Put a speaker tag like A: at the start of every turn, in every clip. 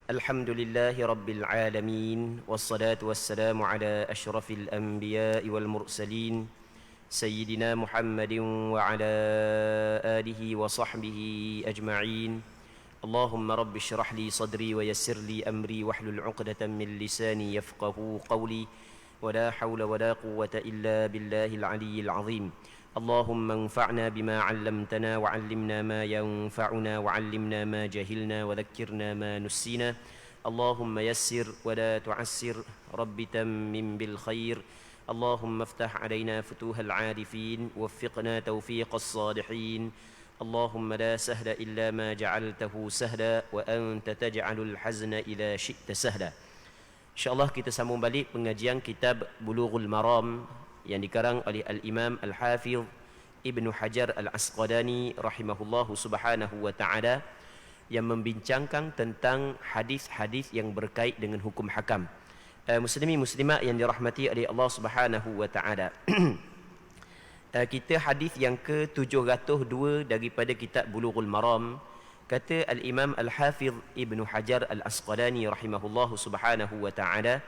A: الحمد لله رب العالمين والصلاة والسلام على أشرف الأنبياء والمرسلين سيدنا محمد وعلى آله وصحبه أجمعين. اللهم رب اشرح لي صدري ويسر لي أمري واحلل عقدة من لساني يفقه قولي ولا حول ولا قوة إلا بالله العلي العظيم. اللهم انفعنا بما علمتنا وعلمنا ما ينفعنا وعلمنا ما جهلنا وذكرنا ما نسينا. اللهم يسر ولا تعسر رب تمم بالخير. اللهم افتح علينا فتوح العارفين ووفقنا توفيق الصالحين. اللهم لا سهل إلا ما جعلته سهلا وأنت تجعل الحزن إذا شئت سهلا. InsyaAllah kita sambung balik pengajian kitab Bulughul Maram yang dikarang oleh Al-Imam Al-Hafidh Ibnu Hajar Al-Asqalani rahimahullahu subhanahu wa ta'ala, yang membincangkan tentang hadis-hadis yang berkait dengan hukum hakam. Muslimin muslimat yang dirahmati oleh Allah subhanahu wa ta'ala. Kita hadis yang ke-702 daripada kitab Bulughul Maram. Kata Al-Imam Al-Hafidh Ibnu Hajar Al-Asqalani rahimahullahu subhanahu wa ta'ala: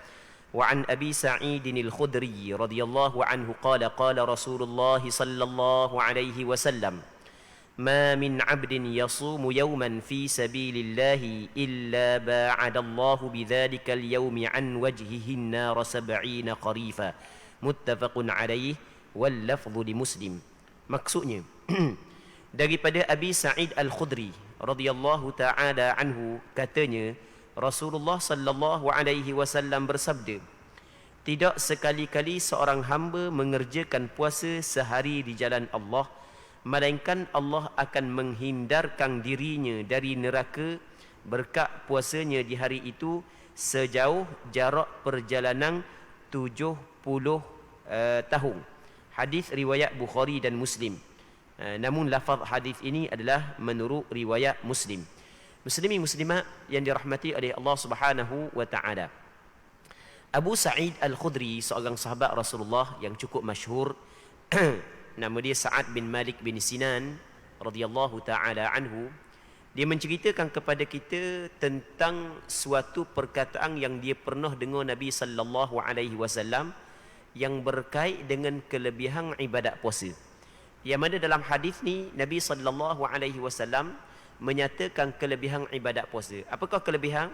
A: وعن أبي سعيد الخدري رضي الله عنه قال قال رسول الله صلى الله عليه وسلم: ما من عبد يصوم يوما في سبيل الله إلا باعد الله بذلك اليوم عن وجهه النار 70 خريفا. متفق عليه واللفظ لمسلم. Maksudnya daripada Abi Sa'id Al-Khudri radhiyallahu ta'ala anhu, katanya Rasulullah sallallahu alaihi wasallam bersabda, tidak sekali-kali seorang hamba mengerjakan puasa sehari di jalan Allah, melainkan Allah akan menghindarkan dirinya dari neraka berkat puasanya di hari itu sejauh jarak perjalanan 70 tahun. Hadis riwayat Bukhari dan Muslim. Namun lafaz hadis ini adalah menurut riwayat Muslim. Muslimin muslimat yang dirahmati oleh Allah Subhanahu wa taala. Abu Sa'id Al-Khudri, seorang sahabat Rasulullah yang cukup masyhur, nama dia Sa'ad bin Malik bin Sinan radhiyallahu taala anhu. Dia menceritakan kepada kita tentang suatu perkataan yang dia pernah dengar Nabi sallallahu alaihi wasallam yang berkait dengan kelebihan ibadat puasa. Yang mana dalam hadis ni Nabi sallallahu alaihi wasallam menyatakan kelebihan ibadat puasa. Apakah kelebihan?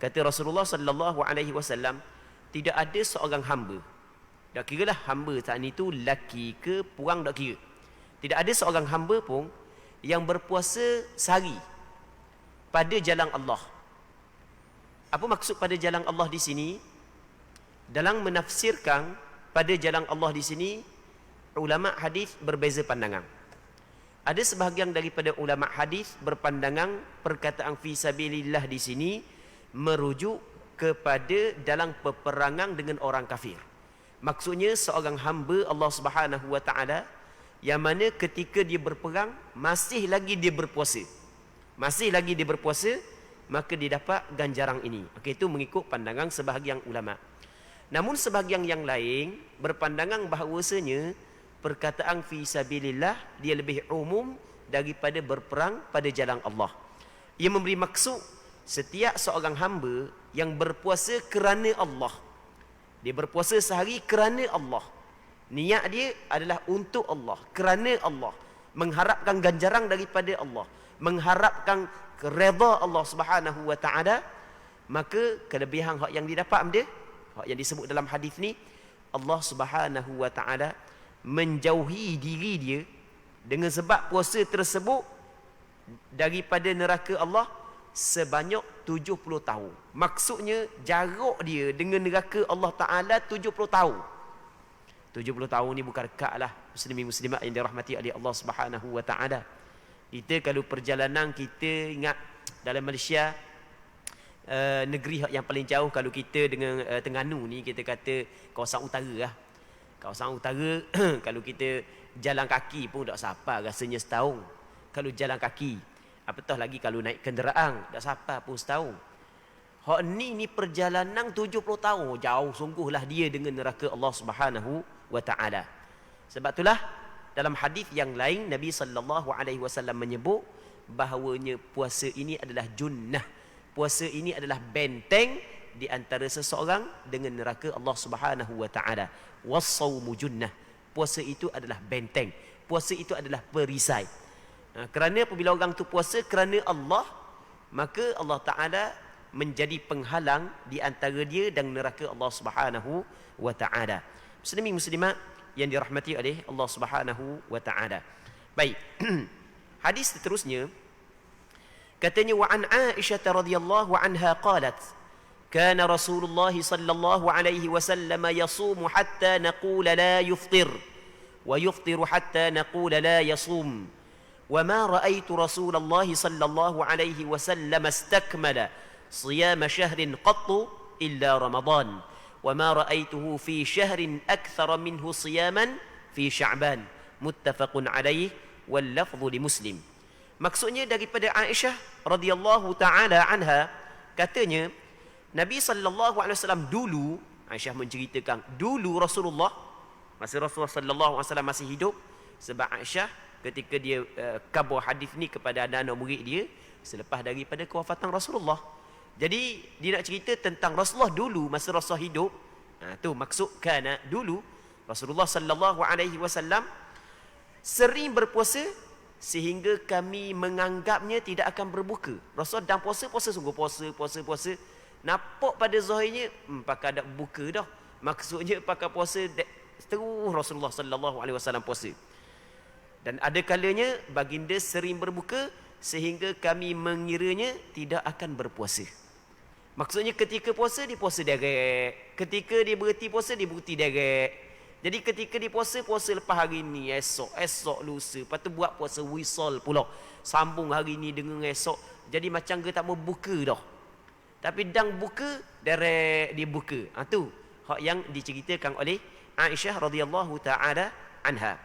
A: Kata Rasulullah sallallahu alaihi wasallam, tidak ada seorang hamba, tak kiralah hamba saat itu laki ke puang, tak kira, tidak ada seorang hamba pun yang berpuasa sehari pada jalan Allah. Apa maksud pada jalan Allah di sini? Dalam menafsirkan pada jalan Allah di sini, ulama hadis berbeza pandangan. Ada sebahagian daripada ulama hadis berpandangan perkataan fi sabilillah di sini merujuk kepada dalam peperangan dengan orang kafir. Maksudnya seorang hamba Allah Subhanahu wa taala yang mana ketika dia berperang masih lagi dia berpuasa. Masih lagi dia berpuasa, maka dia dapat ganjaran ini. Okey, itu mengikut pandangan sebahagian ulama. Namun sebahagian yang lain berpandangan bahawasanya perkataan fi sabilillah dia lebih umum daripada berperang pada jalan Allah. Ia memberi maksud setiap seorang hamba yang berpuasa kerana Allah. Dia berpuasa sehari kerana Allah. Niat dia adalah untuk Allah, kerana Allah, mengharapkan ganjaran daripada Allah, mengharapkan redha Allah Subhanahu wa taala, maka kelebihan hak yang didapat dia, hak yang disebut dalam hadis ni, Allah Subhanahu wa taala menjauhi diri dia dengan sebab puasa tersebut daripada neraka Allah sebanyak 70 tahun. Maksudnya jarak dia dengan neraka Allah Ta'ala 70 tahun. 70 tahun ni bukan dekat lah, muslimin muslimat yang dirahmati oleh Allah Subhanahu wa ta'ala. Kita kalau perjalanan, kita ingat dalam Malaysia, negeri yang paling jauh kalau kita dengan Terengganu ni, kita kata kawasan utara lah. Kawasan utara kalau kita jalan kaki pun tak sampai rasanya setahun. Kalau jalan kaki, apatah lagi kalau naik kenderaan, tak sampai pun setahun. Hak ni perjalanan 70 tahun, jauh sungguhlah dia dengan neraka Allah Subhanahu wa taala. Sebab itulah dalam hadis yang lain Nabi sallallahu alaihi wasallam menyebut bahawanya puasa ini adalah junnah, Puasa ini adalah benteng di antara seseorang dengan neraka Allah Subhanahu wa taala. Was-shaumu junnah. Puasa itu adalah benteng. Puasa itu adalah perisai. Kerana apabila orang tu puasa kerana Allah, maka Allah taala menjadi penghalang di antara dia dan neraka Allah Subhanahu wa taala. Muslimin muslimat yang dirahmati oleh Allah Subhanahu wa taala. Baik. Hadis seterusnya katanya wa an Aisyah radhiyallahu anha qalat kana Rasulullah sallallahu alaihi wasallam yasumu hatta naqul la yuftir wa yuftir hatta naqul la yasum wa ma ra'aitu Rasulullah sallallahu alaihi wasallam istakmala صيام شهر قط إلا رمضان وما رأيته في شهر أكثر منه صياما في شعبان متفق عليه واللفظ لمسلم. Maksudnya daripada Aisyah radhiyallahu taala anha, katanya Nabi sallallahu alaihi wasallam dulu, Aisyah menceritakan dulu Rasulullah, masa Rasulullah sallallahu alaihi wasallam masih hidup, sebab Aisyah ketika dia khabar hadis ni kepada anak-anak murid dia selepas daripada kewafatan Rasulullah. Jadi dia nak cerita tentang Rasulullah dulu masa Rasulullah hidup. Tu maksud kana dulu Rasulullah sallallahu alaihi wasallam sering berpuasa sehingga kami menganggapnya tidak akan berbuka. Rasulullah dan puasa sungguh puasa. Nampak pada zahirnya pakai ada buka dah. Maksudnya pakai puasa terus Rasulullah sallallahu alaihi wasallam puasa. Dan ada kalanya baginda sering berbuka sehingga kami mengiranya tidak akan berpuasa. Maksudnya ketika puasa dia puasa direct, ketika dia berhenti puasa dia berhenti direct. Jadi ketika dia puasa lepas hari ni, esok lusa, lepas tu buat puasa wisal pula, sambung hari ni dengan esok. Jadi macam dia tak mau buka dah. Tapi dang buka direct dia buka. Tu hak yang diceritakan oleh Aisyah radhiyallahu taala anha.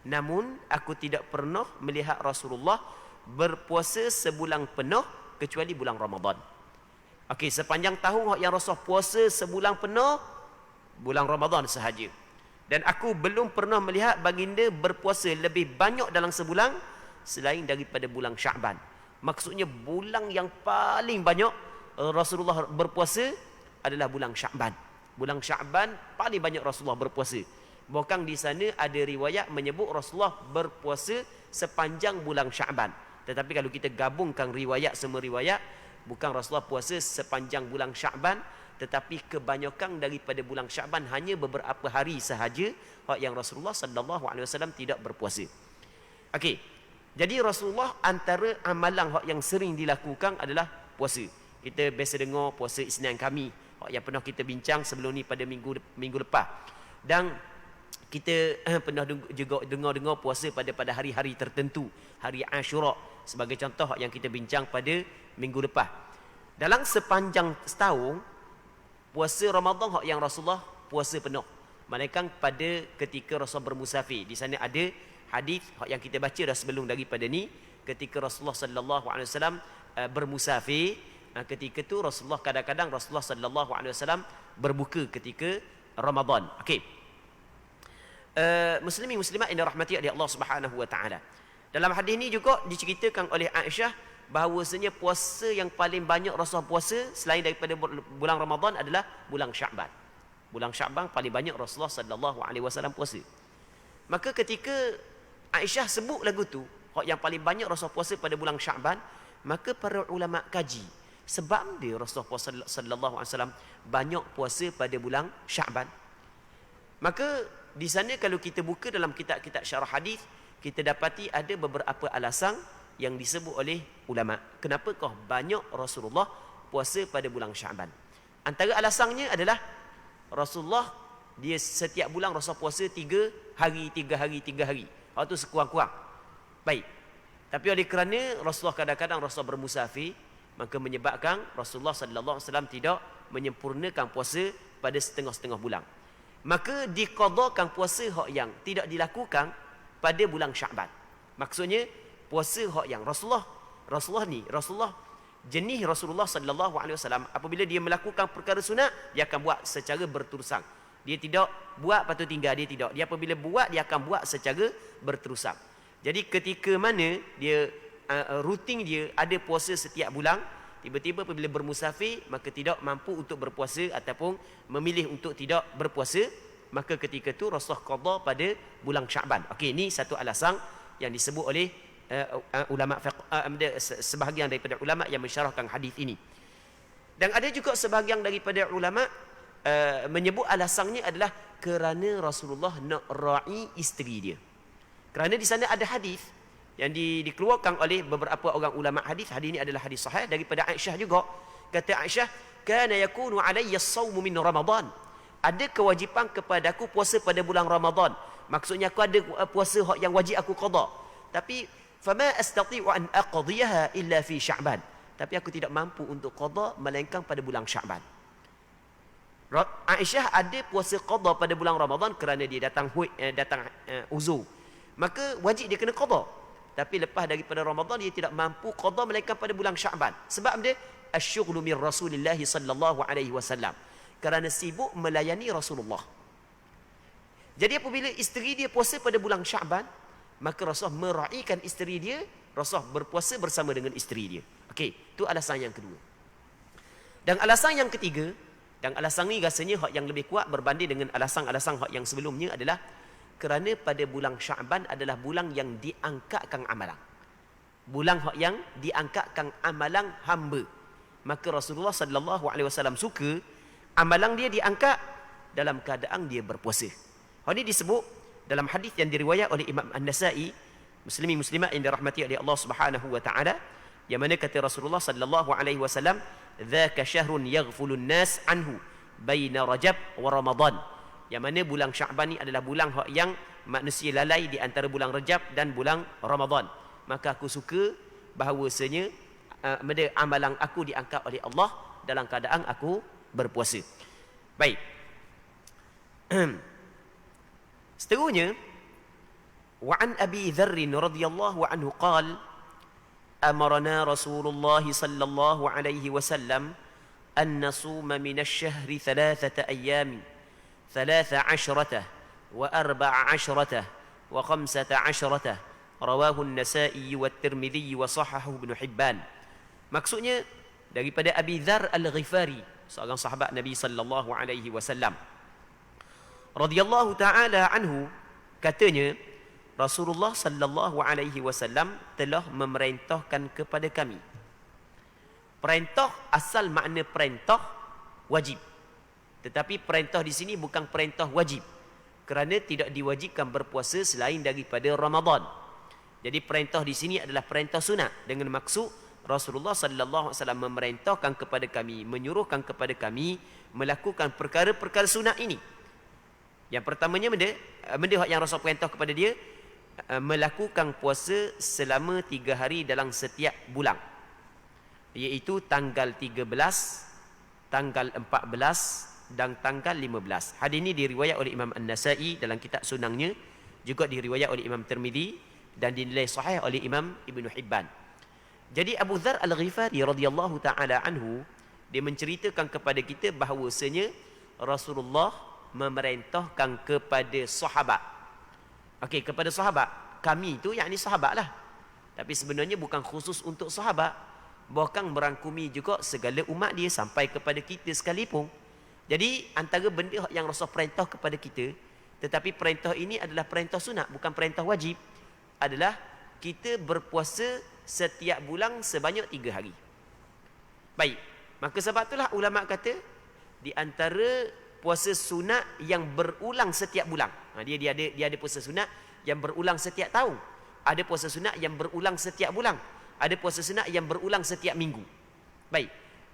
A: Namun aku tidak pernah melihat Rasulullah berpuasa sebulan penuh kecuali bulan Ramadan. Okey, sepanjang tahun yang Rasulullah puasa sebulan penuh bulan Ramadan sahaja. Dan aku belum pernah melihat baginda berpuasa lebih banyak dalam sebulan selain daripada bulan Sya'ban. Maksudnya bulan yang paling banyak Rasulullah berpuasa adalah bulan Sya'ban. Bulan Sya'ban paling banyak Rasulullah berpuasa. Bahkan di sana ada riwayat menyebut Rasulullah berpuasa sepanjang bulan Sya'ban. Tetapi kalau kita gabungkan riwayat, semua riwayat, bukan Rasulullah puasa sepanjang bulan Sya'ban, tetapi kebanyakan daripada bulan Sya'ban hanya beberapa hari sahaja yang Rasulullah sallallahu alaihi wasallam tidak berpuasa. Okey. Jadi Rasulullah antara amalan yang sering dilakukan adalah puasa. Kita biasa dengar puasa Isnin kami yang pernah kita bincang sebelum ni pada minggu lepas. Dan kita pernah juga dengar puasa pada hari-hari tertentu, hari Ashura sebagai contoh yang kita bincang pada minggu lepas. Dalam sepanjang setahun, puasa Ramadan yang Rasulullah puasa penuh. Melainkan pada ketika Rasulullah bermusafir. Di sana ada hadis yang kita baca dah sebelum daripada ni, ketika Rasulullah sallallahu alaihi wasallam bermusafir, ketika tu Rasulullah kadang-kadang Rasulullah sallallahu alaihi wasallam berbuka ketika Ramadan. Okey. Muslimin muslimat yang dirahmati oleh Allah Subhanahu wa taala. Dalam hadis ni juga diceritakan oleh Aisyah bahawasanya puasa yang paling banyak Rasulullah puasa selain daripada bulan Ramadan adalah bulan Sya'ban. Bulan Sya'ban paling banyak Rasulullah sallallahu alaihi wasallam puasa. Maka ketika Aisyah sebut lagu tu, yang paling banyak Rasulullah puasa pada bulan Sya'ban, maka para ulama kaji sebab dia Rasulullah sallallahu alaihi wasallam banyak puasa pada bulan Sya'ban. Maka di sana kalau kita buka dalam kitab-kitab syarah hadis, kita dapati ada beberapa alasan yang disebut oleh ulama. Kenapakah banyak Rasulullah puasa pada bulan Sya'ban? Antara alasannya adalah Rasulullah dia setiap bulan Rasulullah puasa 3 hari. Waktu sekurang-kurang. Baik. Tapi oleh kerana Rasulullah kadang-kadang Rasulullah bermusafir, maka menyebabkan Rasulullah sallallahu alaihi wasallam tidak menyempurnakan puasa pada setengah-setengah bulan. Maka diqadakan puasa yang tidak dilakukan pada bulan Sya'ban. Maksudnya puasa yang Rasulullah jenis Rasulullah sallallahu alaihi wasallam apabila dia melakukan perkara sunat, dia akan buat secara berterusan. Dia tidak buat lepas tu tinggal, dia tidak. Dia apabila buat, dia akan buat secara berterusan. Jadi ketika mana dia rutin dia ada puasa setiap bulan, tiba-tiba apabila bermusafir maka tidak mampu untuk berpuasa ataupun memilih untuk tidak berpuasa, maka ketika itu Rasulullah qada pada bulan Syaban. Okey, ini satu alasan yang disebut oleh ulama fiqh, sebahagian daripada ulama yang mensyarahkan hadis ini. Dan ada juga sebahagian daripada ulama menyebut alasannya adalah kerana Rasulullah nak ra'i isteri dia. Kerana di sana ada hadis yang dikeluarkan oleh beberapa orang ulama hadis. Hadis ini adalah hadis sahih daripada Aisyah juga. Kata Aisyah, kana yakunu alayya as-sawmu min Ramadan. Ada kewajipan kepadaku puasa pada bulan Ramadan. Maksudnya aku ada puasa yang wajib aku qada. Tapi fama astati'u an aqdiyaha illa fi Sya'ban. Tapi aku tidak mampu untuk qada melainkan pada bulan Sya'ban. Aisyah ada puasa qada pada bulan Ramadan kerana dia datang uzur. Maka wajib dia kena qada. Tapi lepas daripada Ramadan dia tidak mampu qada melainkan pada bulan Sya'ban. Sebab dia asyghulu min Rasulillah sallallahu alaihi wasallam. Kerana sibuk melayani Rasulullah. Jadi apabila isteri dia puasa pada bulan Sya'ban, maka Rasulullah meraihkan isteri dia, Rasulullah berpuasa bersama dengan isteri dia. Okey, itu alasan yang kedua. Dan alasan yang ketiga, dan alasan ni rasanya hak yang lebih kuat berbanding dengan alasan-alasan hak yang sebelumnya adalah kerana pada bulan Sya'ban adalah bulan yang diangkatkan amalan. Bulan hak yang diangkatkan amalan hamba. Maka Rasulullah sallallahu alaihi wasallam suka amalan dia diangkat dalam keadaan dia berpuasa. Hal ini disebut dalam hadis yang diriwayat oleh Imam An-Nasa'i, muslimin muslimat yang dirahmati oleh Allah Subhanahu wa taala, yang mana kata Rasulullah sallallahu alaihi wasallam, "Dzaka syahrun yaghfulun nas anhu baina Rajab wa Ramadan." Yang mana bulan Sya'ban ni adalah bulan yang manusia lalai di antara bulan Rajab dan bulan Ramadan. Maka aku suka bahawasanya amalan aku diangkat oleh Allah dalam keadaan aku berpuasa. Baik. Seterusnya, wa an Abi Dzar radhiyallahu anhu qala amarna Rasulullah sallallahu alaihi wasallam an nasuma min asy-syahri 3 ayyam 13 و14 و15 رواه النسائي والترمذي وصححه ابن حبان. Maksudnya daripada Abi Dzar Al-Ghifari, seorang sahabat Nabi sallallahu alaihi wasallam radhiyallahu taala anhu, katanya Rasulullah sallallahu alaihi wasallam telah memerintahkan kepada kami. Perintah, asal makna perintah wajib. Tetapi perintah di sini bukan perintah wajib, kerana tidak diwajibkan berpuasa selain daripada Ramadan. Jadi perintah di sini adalah perintah sunat, dengan maksud Rasulullah sallallahu alaihi wasallam memerintahkan kepada kami, menyuruhkan kepada kami melakukan perkara-perkara sunat ini. Yang pertamanya benda yang Rasul perintah kepada dia, melakukan puasa selama 3 hari dalam setiap bulan, iaitu tanggal 13, tanggal 14 dan tanggal 15. Hadis ini diriwayat oleh Imam An-Nasa'i dalam kitab sunangnya, juga diriwayat oleh Imam Tirmizi dan dinilai sahih oleh Imam Ibn Hibban. Jadi Abu Dzar Al-Ghifari radhiyallahu taala anhu, dia menceritakan kepada kita bahawasanya Rasulullah memerintahkan kepada sahabat. Okey, kepada sahabat. Kami itu yakni sahabat lah. Tapi sebenarnya bukan khusus untuk sahabat, bahkan merangkumi juga segala umat dia sampai kepada kita sekalipun. Jadi antara benda yang Rasul perintah kepada kita, tetapi perintah ini adalah perintah sunat, bukan perintah wajib, adalah kita berpuasa setiap bulan sebanyak 3 hari. Baik, maka sebab itulah ulama kata di antara puasa sunat yang berulang setiap bulan, dia ada puasa sunat yang berulang setiap tahun, ada puasa sunat yang berulang setiap bulan, ada puasa sunat yang berulang setiap minggu. Baik,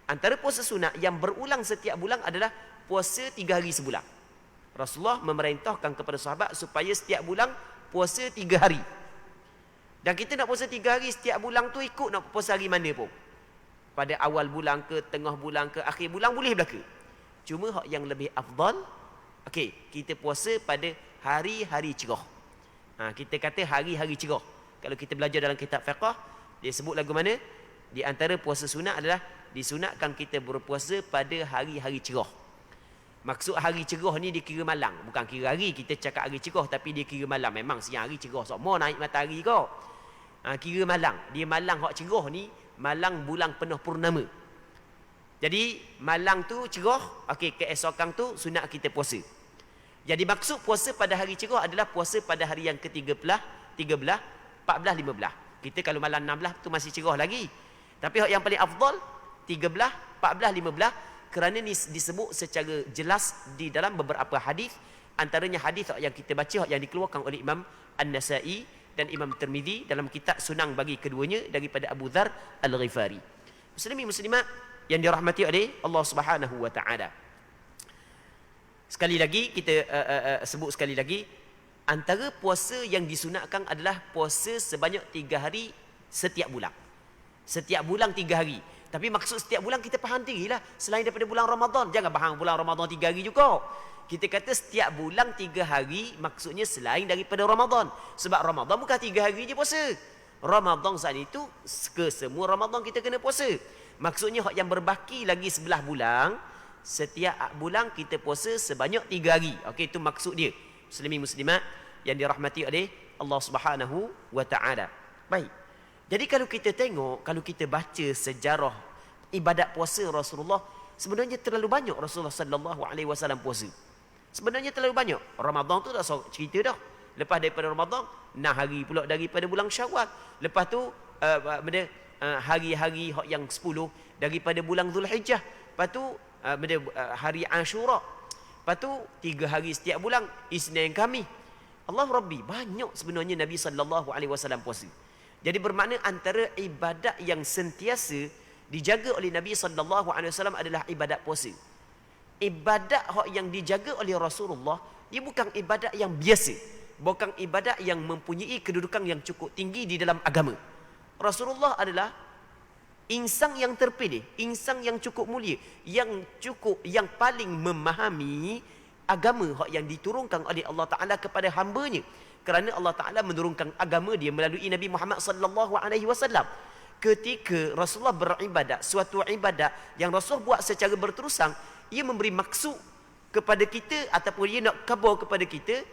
A: antara puasa sunat yang berulang setiap bulan adalah puasa 3 hari sebulan. Rasulullah memerintahkan kepada sahabat supaya setiap bulan puasa 3 hari. Dan kita nak puasa 3 hari setiap bulan tu ikut nak puasa hari mana pun. Pada awal bulan ke, tengah bulan ke, akhir bulan boleh belaka. Cuma hak yang lebih afdal, okey, kita puasa pada hari-hari cerah. Kita kata hari-hari cerah. Kalau kita belajar dalam kitab fiqh, dia sebut lagu mana? Di antara puasa sunat adalah disunatkan kita berpuasa pada hari-hari cerah. Maksud hari cerah ni dikira malam, bukan kira hari. Kita cakap hari cerah tapi dia kira malam. Memang siang hari cerah, semua naik matahari kau. Kira malam. Dia malam hak cerah ni malam bulan penuh purnama. Jadi malang tu cerah, okey, keesokan tu sunat kita puasa. Jadi maksud puasa pada hari cerah adalah puasa pada hari yang ke-13, 13, 14, 15. Kita kalau malam 16 tu masih cerah lagi. Tapi yang paling afdal 13, 14, 15 kerana ni disebut secara jelas di dalam beberapa hadis, antaranya hadis yang kita baca yang dikeluarkan oleh Imam An-Nasa'i dan Imam Tirmizi dalam kitab Sunan bagi keduanya daripada Abu Dzar Al-Ghifari. Muslimin muslimat yang dirahmati oleh Allah Subhanahu wa taala. Sekali lagi kita sebut sekali lagi, antara puasa yang disunatkan adalah puasa sebanyak 3 hari setiap bulan. Setiap bulan 3 hari. Tapi maksud setiap bulan kita faham dirilah, selain daripada bulan Ramadan. Jangan faham bulan Ramadan 3 hari juga. Kita kata setiap bulan 3 hari, maksudnya selain daripada Ramadan. Sebab Ramadan bukan 3 hari je puasa. Ramadan saat itu ke semua Ramadan kita kena puasa. Maksudnya yang berbaki lagi 11 bulan, setiap bulan kita puasa sebanyak 3 hari. Okey, itu maksud dia. Muslimin muslimat yang dirahmati oleh Allah Subhanahu wa taala. Baik. Jadi kalau kita tengok, kalau kita baca sejarah ibadat puasa Rasulullah, sebenarnya terlalu banyak Rasulullah sallallahu alaihi wasallam puasa. Sebenarnya terlalu banyak. Ramadan tu dah cerita dah. Lepas daripada Ramadan, 6 hari pula daripada bulan Syawal. Lepas tu hari-hari yang 10 daripada bulan Zulhijjah. Lepas tu hari Ashura. Lepas tu 3 hari setiap bulan, Isnin Khamis. Allah Rabbi, banyak sebenarnya Nabi sallallahu alaihi wasallam puasa. Jadi bermakna antara ibadat yang sentiasa dijaga oleh Nabi sallallahu alaihi wasallam adalah ibadat puasa. Ibadat yang dijaga oleh Rasulullah, dia bukan ibadat yang biasa, bukan ibadat yang mempunyai kedudukan yang cukup tinggi di dalam agama. Rasulullah adalah insan yang terpilih, insan yang cukup mulia, yang paling memahami agama yang diturunkan oleh Allah Taala kepada hamba-Nya. Kerana Allah Taala menurunkan agama dia melalui Nabi Muhammad sallallahu alaihi wasallam. Ketika Rasulullah beribadat, suatu ibadat yang Rasulullah buat secara berterusan, ia memberi maksud kepada kita ataupun ia nak khabar kepada kita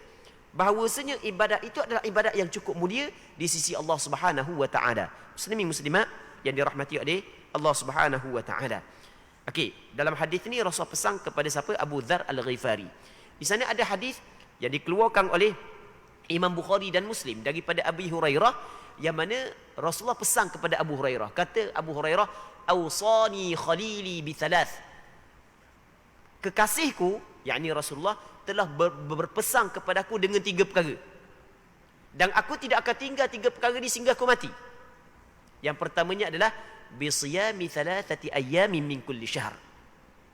A: bahawasanya ibadat itu adalah ibadat yang cukup mulia di sisi Allah Subhanahu wa taala. Muslimin muslimat yang dirahmati oleh Allah Subhanahu wa taala. Okey, dalam hadis ini Rasul pesan kepada siapa? Abu Dzar Al-Ghifari. Di sana ada hadis yang dikeluarkan oleh Imam Bukhari dan Muslim daripada Abi Hurairah, yang mana Rasulullah pesan kepada Abu Hurairah. Kata Abu Hurairah, "Awsani khalili bi thalath." Kekasihku, yakni Rasulullah, telah berpesan kepadaku dengan 3 perkara. Dan aku tidak akan tinggal 3 perkara ini sehingga aku mati. Yang pertamanya adalah bisiyami thalathati ayyamin min kulli syahr.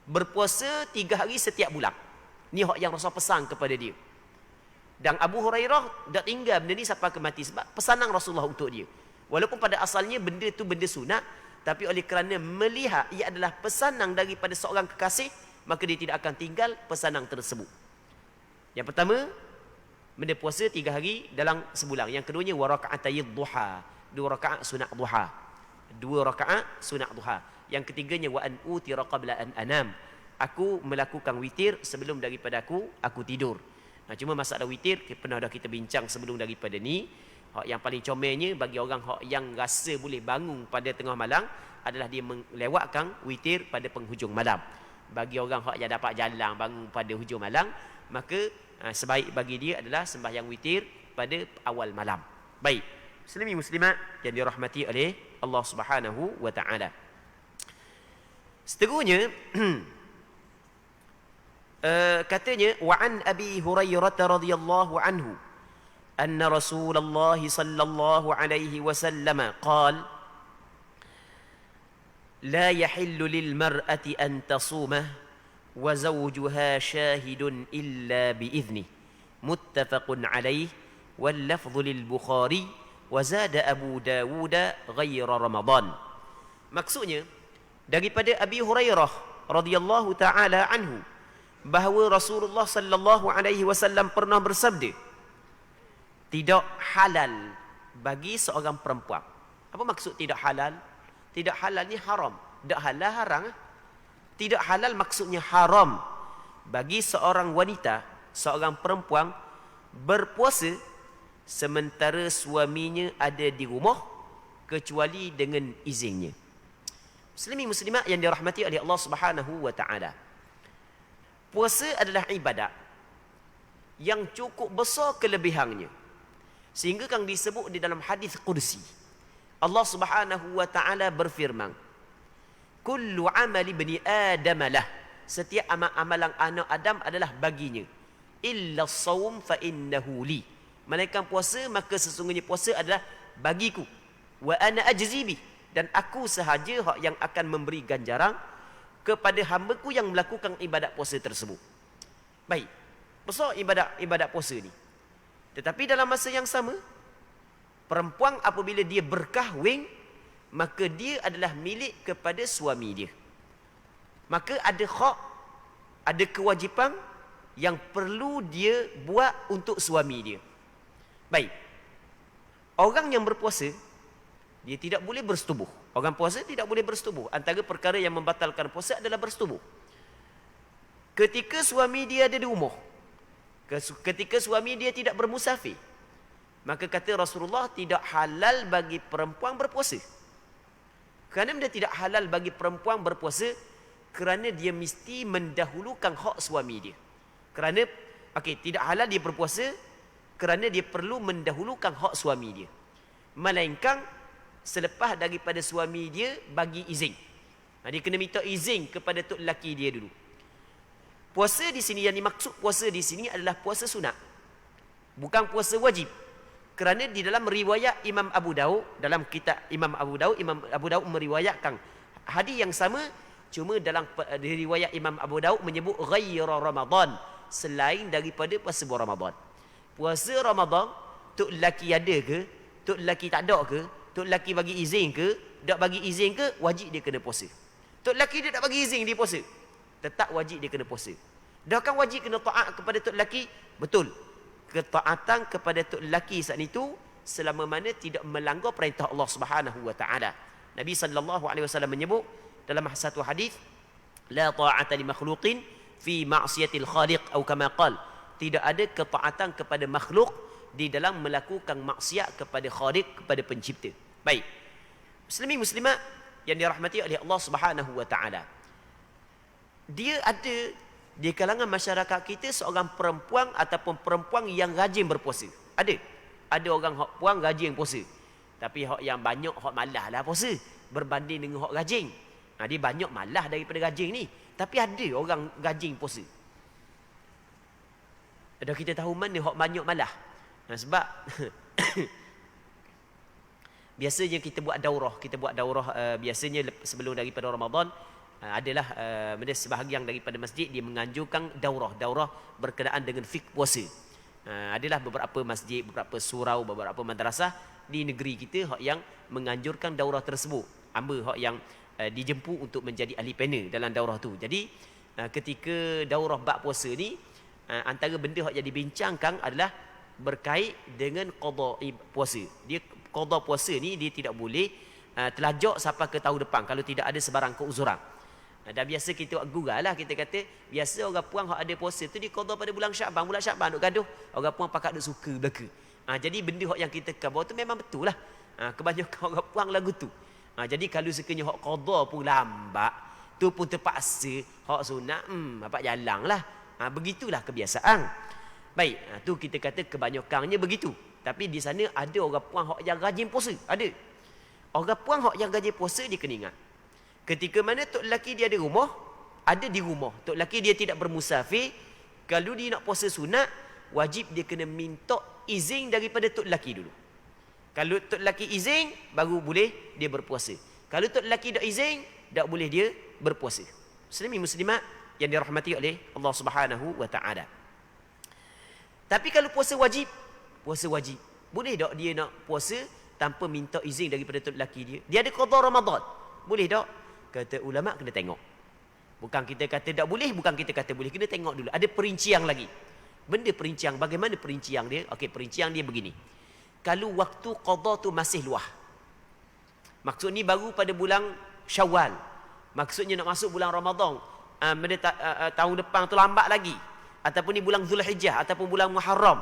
A: Berpuasa 3 hari setiap bulan. Ni yang Rasul pesan kepada dia. Dan Abu Hurairah dah tinggal benda ni sampai ke mati sebab pesanan Rasulullah untuk dia. Walaupun pada asalnya benda tu benda sunat, tapi oleh kerana melihat ia adalah pesanan daripada seorang kekasih, maka dia tidak akan tinggal pesanan tersebut. Yang pertama, benda puasa 3 hari dalam sebulan. Yang keduanya wa raka'atayid duha, 2 rakaat sunat duha. 2 rakaat sunat duha. Yang ketiganya wa an utira qabla an anam. Aku melakukan witir sebelum daripada aku tidur. Nah, cuma masalah witir pernah dah kita bincang sebelum daripada ni. Yang paling comelnya bagi orang yang rasa boleh bangun pada tengah malam adalah dia melewatkan witir pada penghujung malam. Bagi orang yang dapat jalan bangun pada hujung malam, maka sebaik bagi dia adalah sembahyang witir pada awal malam. Baik, muslimin muslimat yang dirahmati oleh Allah Subhanahu wa taala. Seterusnya katanya wa an Abi Hurairah radhiyallahu anhu anna Rasulullah sallallahu alaihi wasallam qala la yahillu lil mar'ati an tasuma wa zawjuha shahidun illa bi idhni muttafaqun alaih wal lafdhu lil Bukhari wa zada Abu Dawud ghaira Ramadan. Maksudnya daripada Abi Hurairah radhiyallahu taala anhu bahawa Rasulullah sallallahu alaihi wasallam pernah bersabda, tidak halal bagi seorang perempuan. Apa maksud tidak halal? Tidak halal ni haram. Tak halal haram. Tidak halal maksudnya haram bagi seorang wanita, seorang perempuan berpuasa sementara suaminya ada di rumah kecuali dengan izinnya. Muslimin muslimat yang dirahmati oleh Allah Subhanahu wa taala. Puasa adalah ibadat yang cukup besar kelebihannya. Sehingga kan disebut di dalam hadis qudsi. Allah Subhanahu wa taala berfirman, "Kullu amali bani Adam lah." Setiap amalan anak Adam adalah baginya. Illa as-shaum fa innahu li. Melainkan puasa, maka sesungguhnya puasa adalah bagiku. Wa ana ajzi bi, dan aku sahaja yang akan memberi ganjaran kepada hamba-Ku yang melakukan ibadat puasa tersebut. Baik. Besar ibadat puasa ni. Tetapi dalam masa yang sama, perempuan apabila dia berkahwin, maka dia adalah milik kepada suami dia. Maka ada hak, ada kewajipan yang perlu dia buat untuk suami dia. Baik. Orang yang berpuasa, dia tidak boleh bersetubuh. Orang puasa tidak boleh bersetubuh. Antara perkara yang membatalkan puasa adalah bersetubuh. Ketika suami dia ada di rumah, ketika suami dia tidak bermusafir, maka kata Rasulullah, tidak halal bagi perempuan berpuasa. Kerana dia tidak halal bagi perempuan berpuasa, kerana dia mesti mendahulukan hak suami dia. Kerana, tidak halal dia berpuasa, kerana dia perlu mendahulukan hak suami dia. Melainkan selepas daripada suami dia bagi izin. Dia kena minta izin kepada tok lelaki dia dulu. Puasa di sini, yang dimaksud puasa di sini adalah puasa sunat, bukan puasa wajib. Kerana di dalam riwayat Imam Abu Daud, dalam kitab Imam Abu Daud meriwayatkan hadis yang sama, cuma dalam riwayat Imam Abu Daud menyebut ghaira Ramadan, selain daripada puasa bulan Ramadan. Puasa Ramadan, tok lelaki ada ke, tok lelaki tak ada ke, tok lelaki bagi izin ke, tak bagi izin ke, wajib dia kena puasa. Tok lelaki dia tak bagi izin dia puasa, tetap wajib dia kena puasa. Dah kan wajib kena taat kepada tok lelaki, betul. Ketaatan kepada tok lelaki saat itu selama mana tidak melanggar perintah Allah Subhanahu wa taala. Nabi sallallahu alaihi wasallam menyebut dalam satu hadis, la ta'ata li makhluqin fi ma'siyatil khaliq, atau kama qala, tidak ada ketaatan kepada makhluk di dalam melakukan maksiat kepada khaliq, kepada pencipta. Baik. Muslimin muslimat yang dirahmati oleh Allah Subhanahu wa taala. Dia ada di kalangan masyarakat kita seorang perempuan ataupun perempuan yang rajin berpuasa. Ada orang hak puan rajin puasa. Tapi hak yang banyak hak malas lah puasa berbanding dengan hak rajin. Dia banyak malas daripada rajin ni. Tapi ada orang rajin puasa. Dah kita tahu mana hak banyak malas. Sebab biasanya kita buat daurah, biasanya sebelum daripada Ramadan, adalah sebahagian daripada masjid dia menganjurkan daurah berkenaan dengan fiqh puasa. Adalah beberapa masjid, beberapa surau, beberapa madrasah di negeri kita yang menganjurkan daurah tersebut. Hamba yang dijemput untuk menjadi ahli panel dalam daurah tu. Jadi ketika daurah bab puasa ni, antara benda yang dibincangkan adalah berkait dengan qada puasa. Dia qada puasa ni dia tidak boleh telajak sampai ke tahun depan kalau tidak ada sebarang keuzuran. Dan biasa kita gurau lah, kita kata biasa orang puang hak ada puasa tu dia qada pada bulan Syaban duk gaduh. Orang puang pakat duk suka belaka. Jadi benda hak yang kita khabar tu memang betul lah. Kebanyakan orang puang lagu tu. Jadi kalau sekiranya hak qada pun lambat, tu pun terpaksa hak sunat, apa jalan lah. Begitulah kebiasaan. Baik, tu kita kata kebanyakannya begitu. Tapi di sana ada orang puang hak yang rajin puasa, ada. Orang puang hak yang rajin puasa dia kena ingat. Ketika mana tok lelaki dia ada di rumah, tok lelaki dia tidak bermusafir, kalau dia nak puasa sunat, wajib dia kena minta izin daripada tok lelaki dulu. Kalau tok lelaki izin, baru boleh dia berpuasa. Kalau tok lelaki tak izin, tak boleh dia berpuasa. Muslimin muslimat yang dirahmati oleh Allah Subhanahu wa taala. Tapi kalau puasa wajib, boleh tak dia nak puasa tanpa minta izin daripada tok lelaki dia? Dia ada qada Ramadan, boleh tak? Kata ulama kena tengok. Bukan kita kata tak boleh, bukan kita kata boleh, kena tengok dulu. Ada perincian lagi. Benda perincian, bagaimana perincian dia? Okey, perincian dia begini. Kalau waktu qada tu masih luah. Maksud ni baru pada bulan Syawal. Maksudnya nak masuk bulan Ramadan. Tahun depan tu lambat lagi. Ataupun ni bulan Zulhijjah ataupun bulan Muharram.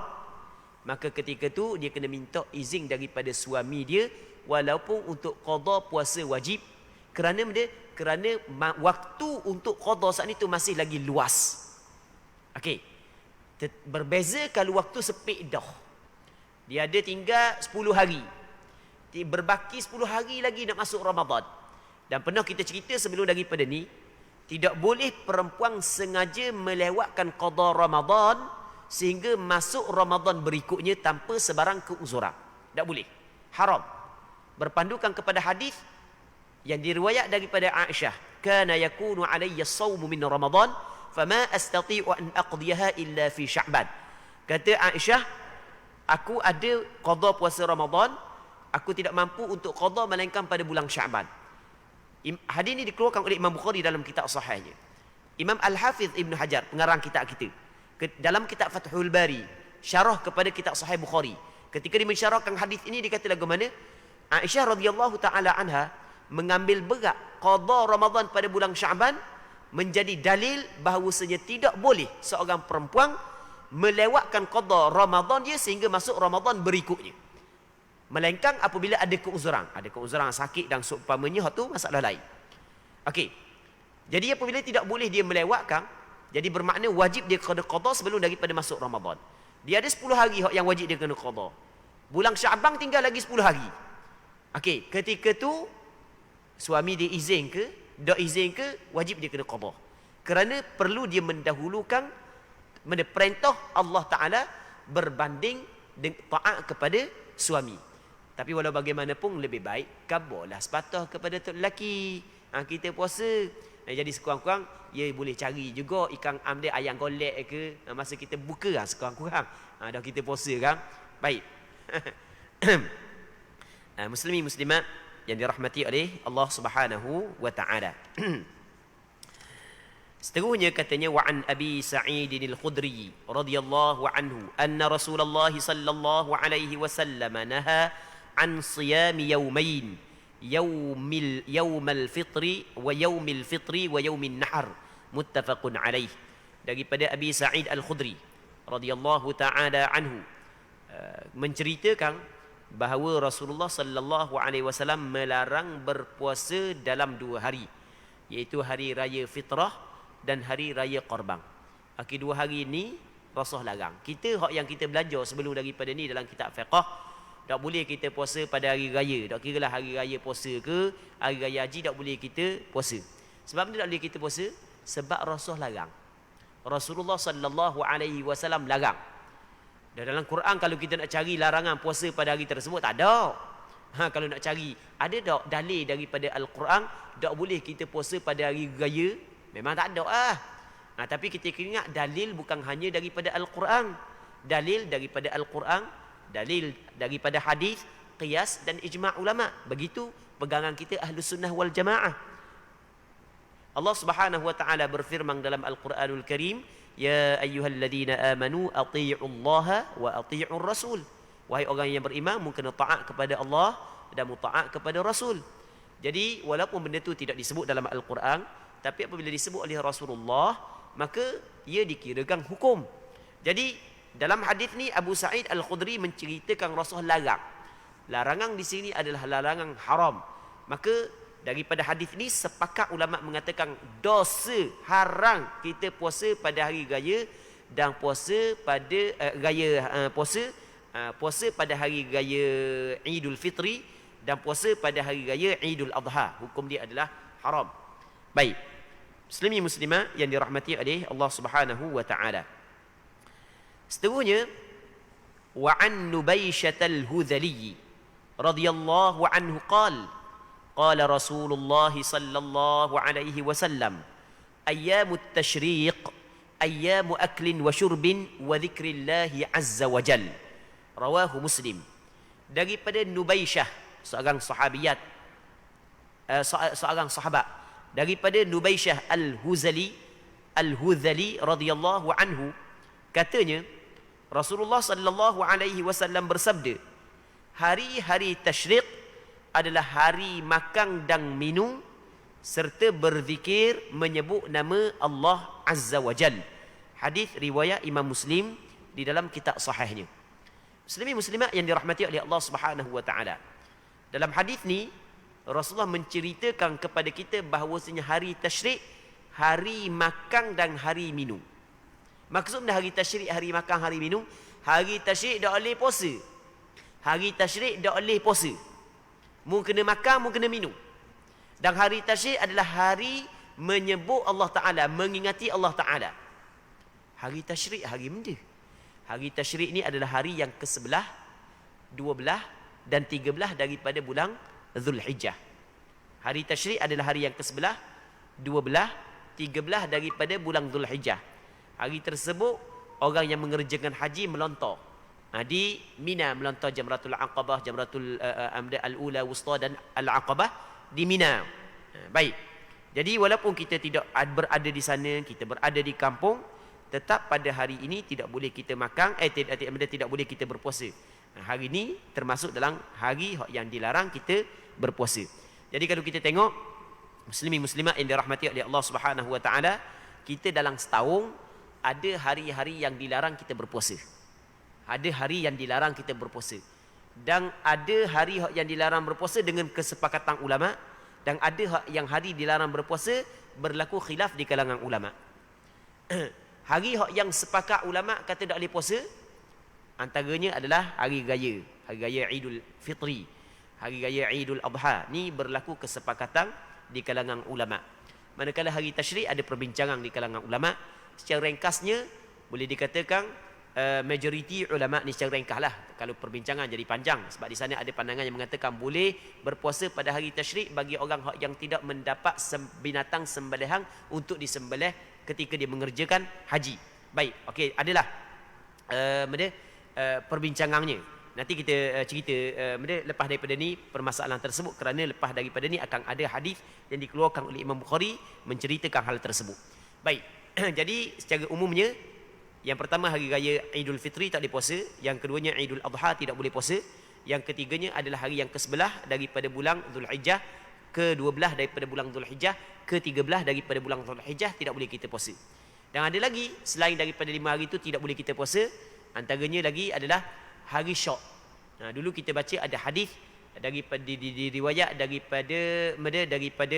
A: Maka ketika tu dia kena minta izin daripada suami dia walaupun untuk qada puasa wajib. Kerana waktu untuk qada saat itu masih lagi luas. Okey. Berbeza kalau waktu sempit dah. Dia ada tinggal 10 hari. Berbaki 10 hari lagi nak masuk Ramadan. Dan pernah kita cerita sebelum daripada ni, tidak boleh perempuan sengaja melewatkan qada Ramadan sehingga masuk Ramadan berikutnya tanpa sebarang keuzuran. Tak boleh. Haram. Berpandukan kepada hadis yang diriwayat daripada Aisyah, kana yakunu alayya as-sawmu min Ramadan fama astati'u an aqdiyaha illa fi Sya'ban. Kata Aisyah, aku ada qada puasa Ramadan, aku tidak mampu untuk qada melainkan pada bulan Sya'ban. Hadis ini dikeluarkan oleh Imam Bukhari dalam kitab sahihnya. Imam Al-Hafiz Ibn Hajar, pengarang kitab kita, dalam kitab Fathul Bari, syarah kepada kitab Sahih Bukhari, ketika dia mensyarahkan hadis ini, dia kata lagu mana? Aisyah radhiyallahu taala anha mengambil berat qada Ramadan pada bulan Sya'ban menjadi dalil bahawasanya tidak boleh seorang perempuan melewatkan qada Ramadan dia sehingga masuk Ramadan berikutnya. Melainkan apabila ada keuzuran. Ada keuzuran sakit dan seumpamanya, itu masalah lain. Okey. Jadi apabila tidak boleh dia melewatkan, jadi bermakna wajib dia kena qada sebelum daripada masuk Ramadan. Dia ada 10 hari yang wajib dia kena qada. Bulan Sya'ban tinggal lagi 10 hari. Okey, ketika tu suami dia izin ke, tak izin ke, wajib dia kena qada. Kerana perlu dia mendahulukan perintah Allah Ta'ala berbanding taat kepada suami. Tapi walau bagaimanapun lebih baik kabarlah sepatah kepada tok lelaki. Kita puasa. Jadi sekurang-kurang ia boleh cari juga ikan am dia, ayam golek ke, masa kita buka lah sekurang-kurang. Dah kita puasa kan. Baik. Muslimi muslimat yang dirahmati oleh Allah Subhanahu wa taala. Seterusnya katanya, wa an Abi Sa'id al-Khudri radhiyallahu anhu anna Rasulullah sallallahu alaihi wasallam naha an siyam yawmain, yaumal fitri wa yaumil fitri wa yaumin nahar, muttafaqun alaih. Daripada Abi Sa'id al-Khudri radhiyallahu taala anhu menceritakan bahawa Rasulullah sallallahu alaihi wasallam melarang berpuasa dalam 2 hari, iaitu hari raya fitrah dan hari raya Qurban. Okey, 2 hari ini Rasulullah larang. Kita yang kita belajar sebelum daripada ni dalam kitab fiqh, tak boleh kita puasa pada hari raya. Tak kira lah hari raya puasa ke, hari raya haji, tak boleh kita puasa. Sebab mana tak boleh kita puasa? Sebab Rasulullah larang. Rasulullah sallallahu alaihi wasallam larang. Dan dalam Quran kalau kita nak cari larangan puasa pada hari tersebut, tak ada. Kalau nak cari, ada tak dalil daripada Al-Quran tak boleh kita puasa pada hari raya? Memang tak ada lah. Tapi kita ingat dalil bukan hanya daripada Al-Quran. Dalil daripada Al-Quran, dalil daripada hadis, qiyas dan ijma' ulama. Begitu pegangan kita Ahlus Sunnah wal Jamaah. Allah Subhanahu wa taala berfirman dalam Al-Quranul Karim, ya ayyuhalladzina amanu athi'ullaha wa athi'ur rasul. Wahai orang yang beriman, kena taat kepada Allah dan taat kepada Rasul. Jadi walaupun benda itu tidak disebut dalam Al-Quran, tapi apabila disebut oleh Rasulullah, maka ia dikirakan hukum. Jadi dalam hadis ni Abu Sa'id Al-Khudri menceritakan Rasulullah larang. Larangan di sini adalah larangan haram. Maka daripada hadis ni sepakat ulama mengatakan dosa haram kita puasa pada hari raya dan puasa pada puasa pada hari raya Idul Fitri dan puasa pada hari raya Idul Adha. Hukum dia adalah haram. Baik. Muslimi muslimah yang dirahmati oleh Allah Subhanahu wa taala. Seterusnya, wa an Nubayshah al-Hudhali radhiyallahu anhu qala قال رسول الله صلى الله عليه وسلم أيام التشريق أيام أكل وشرب وذكر الله عز وجل. رواه مسلم. Daripada Nubayshah, seorang sahabiat, seorang sahabat, daripada Nubayshah al-Hudhali radhiyallahu anhu, katanya Rasulullah sallallahu alaihi wasallam bersabda, hari-hari tasyriq adalah hari makan dan minum serta berzikir menyebut nama Allah Azza wa Jal. Hadis riwayat Imam Muslim di dalam kitab sahihnya. Muslimi muslimat yang dirahmati oleh Allah Subhanahu wa taala. Dalam hadis ni Rasulullah menceritakan kepada kita bahawasanya hari tasyrik, hari makan dan hari minum. Maksudnya hari tasyrik, hari makan, hari minum. Hari tasyrik tak boleh puasa. Hari tasyrik tak boleh puasa. Mu kena makan, mu kena minum. Dan hari tasyrik adalah hari menyebut Allah Ta'ala, mengingati Allah Ta'ala. Hari tasyrik, hari benda. Hari tasyrik ni adalah hari yang ke-11, 12 dan 13 daripada bulan Zulhijjah. Hari tasyrik adalah hari yang ke-11, 12, 13 daripada bulan Zulhijjah. Hari tersebut orang yang mengerjakan haji melontar. Di Mina melontar Jamratul Aqabah, Jamratul Al-Ula, Wusta dan Al-Aqabah di Mina. Baik. Jadi walaupun kita tidak berada di sana, kita berada di kampung, tetap pada hari ini tidak boleh kita makan, tidak boleh kita berpuasa. Hari ini termasuk dalam hari yang dilarang kita berpuasa. Jadi kalau kita tengok muslimin muslimat yang dirahmati oleh Allah Subhanahu wa taala, kita dalam setahun ada hari-hari yang dilarang kita berpuasa. Ada hari yang dilarang kita berpuasa. Dan ada hari yang dilarang berpuasa dengan kesepakatan ulama, dan ada yang hari dilarang berpuasa berlaku khilaf di kalangan ulama. Hari yang sepakat ulama kata tak boleh puasa, antaranya adalah hari raya Idul Fitri, hari raya Idul Adha. Ni berlaku kesepakatan di kalangan ulama. Manakala hari tasyrik ada perbincangan di kalangan ulama. Secara ringkasnya boleh dikatakan majoriti ulama ni secara ringkas lah. Kalau perbincangan jadi panjang, sebab di sana ada pandangan yang mengatakan boleh berpuasa pada hari tasyrik bagi orang yang tidak mendapat binatang sembelihan untuk disembelih ketika dia mengerjakan haji. Baik, okey, adalah perbincangannya. Nanti kita cerita lepas daripada ni permasalahan tersebut, kerana lepas daripada ni akan ada hadis yang dikeluarkan oleh Imam Bukhari menceritakan hal tersebut. Baik. Jadi secara umumnya, yang pertama hari raya Idul Fitri tak boleh puasa, yang keduanya Idul Adha tidak boleh puasa, yang ketiganya adalah hari yang ke-11 daripada bulan Zulhijjah, ke-12 daripada bulan Zulhijjah, ke-13 daripada bulan Zulhijjah tidak boleh kita puasa. Dan ada lagi selain daripada 5 hari itu tidak boleh kita puasa, antaranya lagi adalah hari Syak. Dulu kita baca ada hadis daripada diriwayat daripada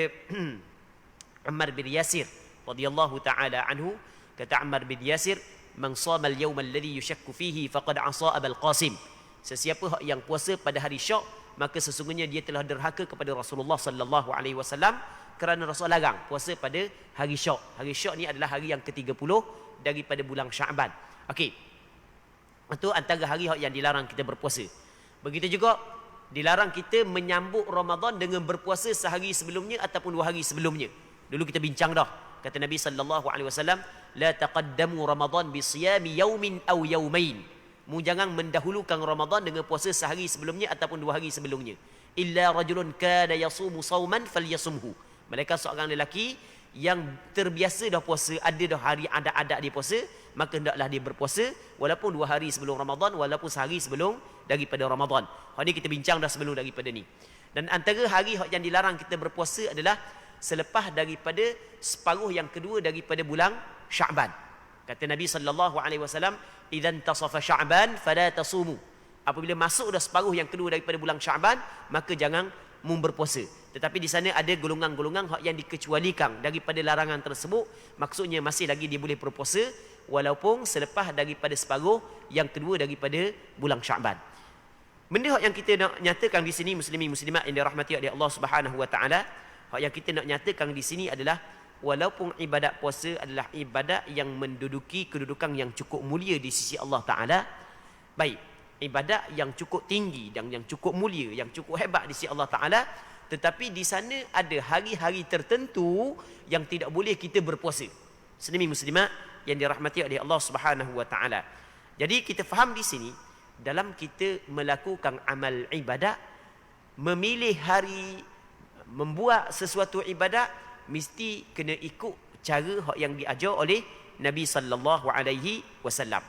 A: Ammar bin Yasir radhiyallahu taala anhu, kata Ammar bin Yasir, man shama al-yawm alladhi yushakku fihi faqad asa Abul Qasim. Sesiapa yang puasa pada hari Syak, maka sesungguhnya dia telah derhaka kepada Rasulullah sallallahu alaihi wasallam, kerana Rasul larang puasa pada hari Syak. Hari Syak ni adalah hari yang ke-30 daripada bulan Sya'ban. Okey. Itu antara hari yang dilarang kita berpuasa. Begitu juga dilarang kita menyambut Ramadan dengan berpuasa sehari sebelumnya ataupun 2 hari sebelumnya. Dulu kita bincang dah. Kata Nabi sallallahu alaihi wasallam, la taqaddamu Ramadan bi siyami yaumin aw yaumain. Mu jangan mendahulukan Ramadan dengan puasa sehari sebelumnya ataupun 2 hari sebelumnya. Illa rajulun kana yasumu sauman falyasumhu. Mereka seorang lelaki yang terbiasa dah puasa, ada dah hari adat-adat dia puasa, maka hendaklah dia berpuasa walaupun 2 hari sebelum Ramadan, walaupun sehari sebelum daripada Ramadan. Hal ni kita bincang dah sebelum daripada ni. Dan antara hari yang dilarang kita berpuasa adalah selepas daripada separuh yang kedua daripada bulan Sya'ban. Kata Nabi sallallahu alaihi wasallam, "Idzan tasafa Sya'ban fala tasumu." Apabila masuk dah separuh yang kedua daripada bulan Sya'ban, maka jangan berpuasa. Tetapi di sana ada golongan-golongan yang dikecualikan daripada larangan tersebut. Maksudnya masih lagi dia boleh berpuasa walaupun selepas daripada separuh yang kedua daripada bulan Sya'ban. Benda yang kita nak nyatakan di sini, muslimin muslimat yang dirahmati oleh Allah Subhanahu wa taala, yang kita nak nyatakan di sini adalah walaupun ibadat puasa adalah ibadat yang menduduki kedudukan yang cukup mulia di sisi Allah Taala, baik, ibadat yang cukup tinggi dan yang cukup mulia, yang cukup hebat di sisi Allah Taala, tetapi di sana ada hari-hari tertentu yang tidak boleh kita berpuasa. Muslimin muslimat yang dirahmati oleh Allah Subhanahu wa taala. Jadi kita faham di sini, dalam kita melakukan amal ibadat, memilih hari membuat sesuatu ibadat mesti kena ikut cara yang diajar oleh Nabi sallallahu alaihi wasallam.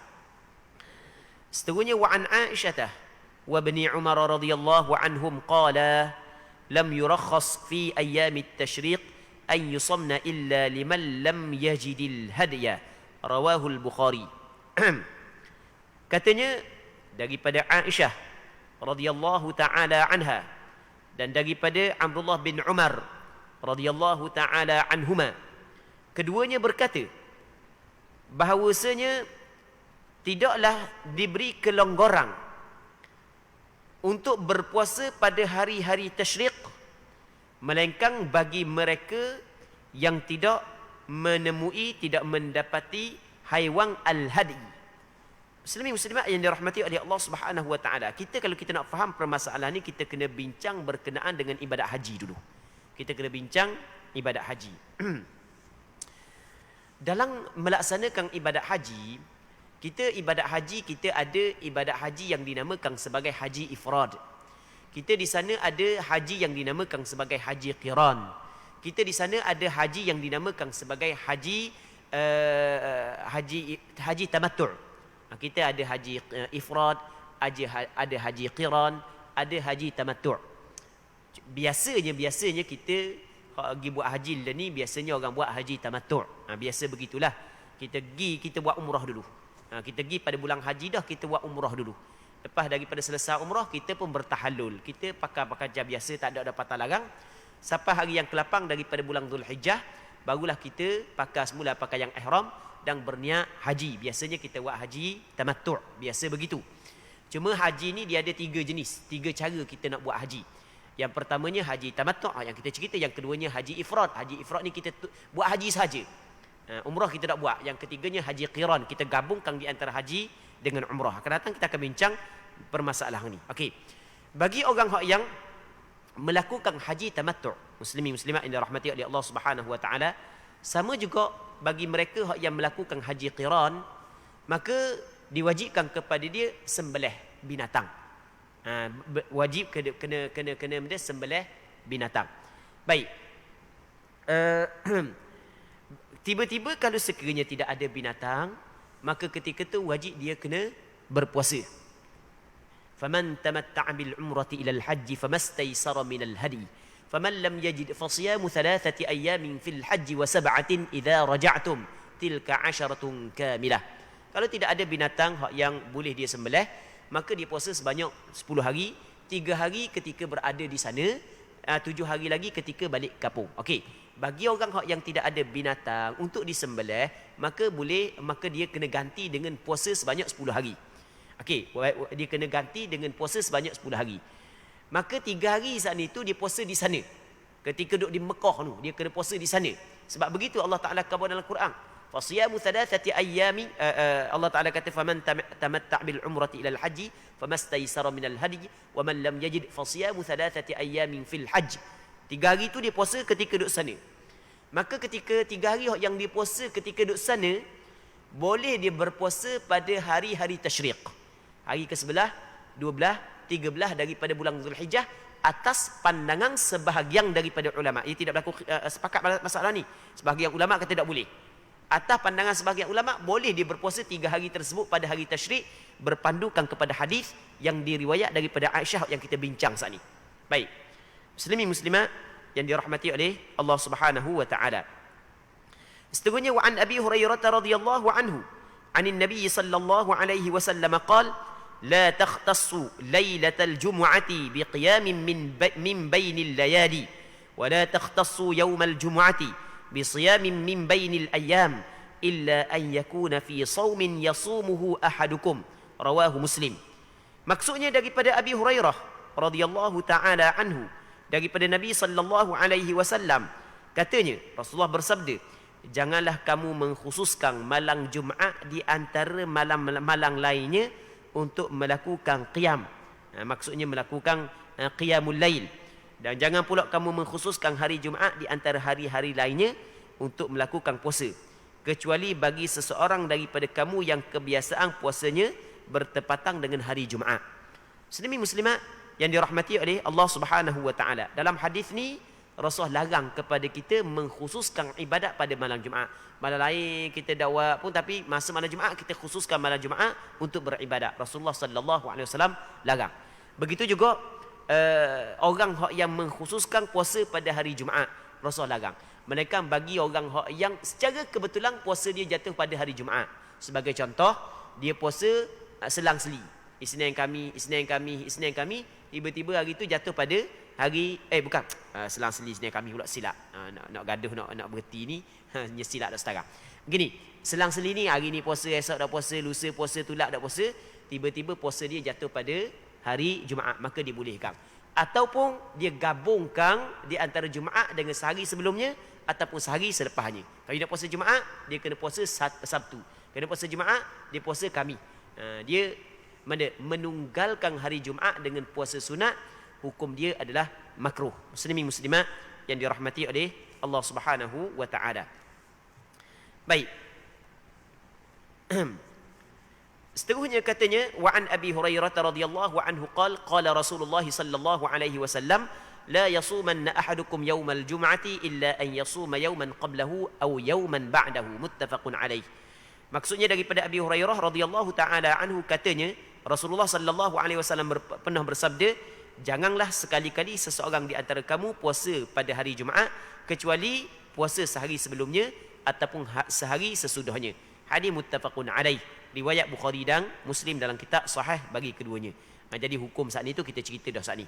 A: Seterusnya, wa an Aisyah wa Ibni Umar radhiyallahu anhum qala lam yurakhas fi ayyam at-tashriq an yusamna illa liman lam yajidil hadya, rawahu al-Bukhari. Katanya daripada Aisyah radhiyallahu taala anha, dan daripada Abdullah bin Umar radhiyallahu taala anhuma, keduanya berkata bahawasanya tidaklah diberi kelonggaran untuk berpuasa pada hari-hari tasyrik melainkan bagi mereka yang tidak menemui, tidak mendapati haiwan al-hadi. Muslimin muslimat yang dirahmati oleh Allah Subhanahu wa taala, kita kalau kita nak faham permasalahan ni, kita kena bincang berkenaan dengan ibadat haji dulu. Kita kena bincang ibadat haji. Dalam melaksanakan ibadat haji, ibadat haji kita ada ibadat haji yang dinamakan sebagai haji ifrad. Kita di sana ada haji yang dinamakan sebagai haji qiran. Kita di sana ada haji yang dinamakan sebagai haji tamattu'. Kita ada haji ifrad, ada haji qiran, ada haji tamattu'. Biasanya kita pergi buat haji ni, biasanya orang buat haji tamattu'. Biasa begitulah. Kita buat umrah dulu. Kita pergi pada bulan haji dah, kita buat umrah dulu. Lepas daripada selesai umrah, kita pun bertahallul. Kita pakai pakaian biasa, tak ada patah larang. Sampai hari yang ke-8 daripada bulan Zulhijjah, barulah kita pakai semula pakaian ihram dan berniat haji. Biasanya kita buat haji tamattu', biasa begitu. Cuma haji ni dia ada 3 jenis, 3 cara kita nak buat haji. Yang pertamanya haji tamattu' yang kita cerita, yang keduanya haji ifrad. Haji ifrad ni kita buat haji saja. Umrah kita tak buat. Yang ketiganya haji qiran, kita gabungkan di antara haji dengan umrah. Akan datang kita akan bincang permasalahan ni. Okey. Bagi orang yang melakukan haji tamattu', muslimin muslimat yang dirahmati oleh Allah Subhanahu wa taala, sama juga bagi mereka yang melakukan haji qiran, maka diwajibkan kepada dia sembelih binatang. Wajib kena sembelih binatang. Baik. Tiba-tiba kalau sekiranya tidak ada binatang, maka ketika itu wajib dia kena berpuasa. Faman tamatta'a bil umrati ila al-hajj famastaysara min al-hadi. Faman lam yajid fasiyamu 3 ayyamin fil hajj wa 7 idza raja'tum tilka 10 kamilah. Kalau tidak ada binatang yang boleh dia sembelih, maka dia puasa sebanyak 10 hari, 3 hari ketika berada di sana, 7 hari lagi ketika balik kampung. Okey. Bagi orang yang tidak ada binatang untuk disembelih, maka dia kena ganti dengan puasa sebanyak 10 hari. Okey, dia kena ganti dengan puasa sebanyak 10 hari. Maka 3 hari saat itu dia puasa di sana. Ketika duduk di Mekah tu, dia kena puasa di sana. Sebab begitu Allah Taala katakan dalam Quran, fasiyamu 3 ayyamin, Allah Taala kata faman tamatta' bil umrati ila al-hajj famastaysara min al-hadi wa man lam yajid fasiyamu 3 ayyamin fil hajj. 3 hari itu dia puasa ketika duduk sana. Maka ketika 3 hari yang dia puasa ketika duduk sana, boleh dia berpuasa pada hari-hari tasyrik. Hari ke-11, 12, 13 daripada bulan Zulhijjah, atas pandangan sebahagian daripada ulama. Ia tidak berlaku sepakat masalah ni. Sebahagian ulama kata tidak boleh. Atas pandangan sebahagian ulama, boleh dia berpuasa 3 hari tersebut pada hari tasyrik, berpandukan kepada hadis yang diriwayat daripada Aisyah yang kita bincang saat ni. Baik. Muslimin muslimat yang dirahmati oleh Allah Subhanahu wa taala. Seterusnya wa an Abi Hurairah radhiyallahu anhu, anin Nabi sallallahu alaihi wasallam qala la takhtassu lailatal jumu'ati biqiyamin min bainil layali wa la takhtassu yawmal jumu'ati bisiyamin min bainil ayyam illa an yakuna fi shaumin yasumuhu ahadukum, rawahu Muslim. Maksudnya daripada Abi Hurairah radhiyallahu taala anhu, daripada Nabi sallallahu alaihi wasallam, katanya Rasulullah bersabda, janganlah kamu mengkhususkan malam Jumaat di antara malam-malam lainnya untuk melakukan qiyam. Maksudnya melakukan qiyamul lail. Dan jangan pula kamu mengkhususkan hari Jumaat di antara hari-hari lainnya untuk melakukan puasa, kecuali bagi seseorang daripada kamu yang kebiasaan puasanya bertepatan dengan hari Jumaat. Muslimin muslimat yang dirahmati oleh Allah Subhanahu wa taala. Dalam hadis ni Rasulullah larang kepada kita mengkhususkan ibadat pada malam Jumaat. Malam lain kita dakwah pun, tapi masa malam Jumaat kita khususkan malam Jumaat untuk beribadat. Rasulullah sallallahu alaihi wasallam larang. Begitu juga orang yang mengkhususkan puasa pada hari Jumaat, Rasulullah larang. Mereka bagi orang yang secara kebetulan puasa dia jatuh pada hari Jumaat. Sebagai contoh, dia puasa selang-seli. Isnin kami, tiba-tiba hari itu jatuh pada hari bukan selang-seli ni kami pula silap. Nak gaduh nak berhenti ni hanya silap dah setara. Begini, selang-seli ni hari ni puasa, esok dah puasa, lusa puasa, tulak dah puasa, tiba-tiba puasa dia jatuh pada hari Jumaat, maka dibolehkan. Ataupun dia gabungkan di antara Jumaat dengan sehari sebelumnya ataupun sehari selepasnya. Kalau dia puasa Jumaat, dia kena puasa Sabtu. Kena puasa Jumaat, dia puasa Khamis. Dia menunggalkan hari Jumaat dengan puasa sunat, hukum dia adalah makruh. Muslimin muslimat yang dirahmati oleh Allah Subhanahu wa taala. Baik. Seterusnya katanya, wa an Abi Hurairah radhiyallahu anhu qala Rasulullah sallallahu alaihi wasallam la yasumanna ahadukum yaumal jum'ati illa an yasuma yawman qablahu aw yawman ba'dahu, muttafaqun alaih. Maksudnya daripada Abi Hurairah radhiyallahu taala anhu katanya, Rasulullah sallallahu alaihi wasallam pernah bersabda, janganlah sekali-kali seseorang di antara kamu puasa pada hari Jumaat kecuali puasa sehari sebelumnya ataupun sehari sesudahnya. Hadis muttafaqun alaih. Riwayat Bukhari dan Muslim dalam kitab sahih bagi keduanya. Jadi hukum saat ni tu kita cerita dah saat ni.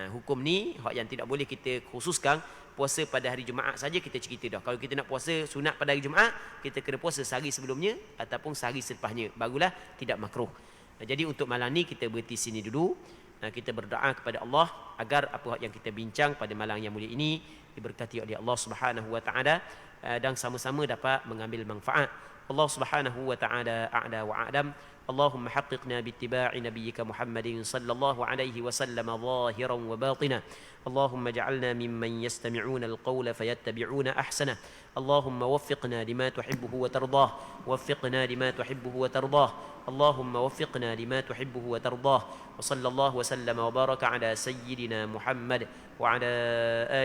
A: Hukum ni hak yang tidak boleh kita khususkan puasa pada hari Jumaat saja kita cerita dah. Kalau kita nak puasa sunat pada hari Jumaat, kita kena puasa sehari sebelumnya ataupun sehari selepasnya. Barulah tidak makruh. Jadi untuk malam ni kita berhenti sini dulu. Kita berdoa kepada Allah agar apa yang kita bincang pada malam yang mulia ini diberkati oleh Allah Subhanahu wa taala dan sama-sama dapat mengambil manfaat. Allah Subhanahu wa ta'ala a'la wa a'lam. Allahumma haqqiqna bittiba'i nabiyyika Muhammadin sallallahu alaihi wasallam zahiran wa batina. Allahumma ja'alna mimman yastami'una al-qawla fayattabi'una ahsana. Allahumma waffiqna lima tuhibbuhu wa tardah. Waffiqna lima tuhibbuhu wa tardah. Allahumma waffiqna lima tuhibbuhu wa tardah. Wa sallallahu wa sallama wa baraka ala sayyidina Muhammad wa ala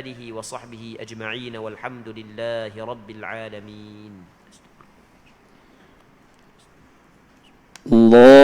A: alihi wa sahbihi ajma'in walhamdulillahi rabbil alamin.
B: Allah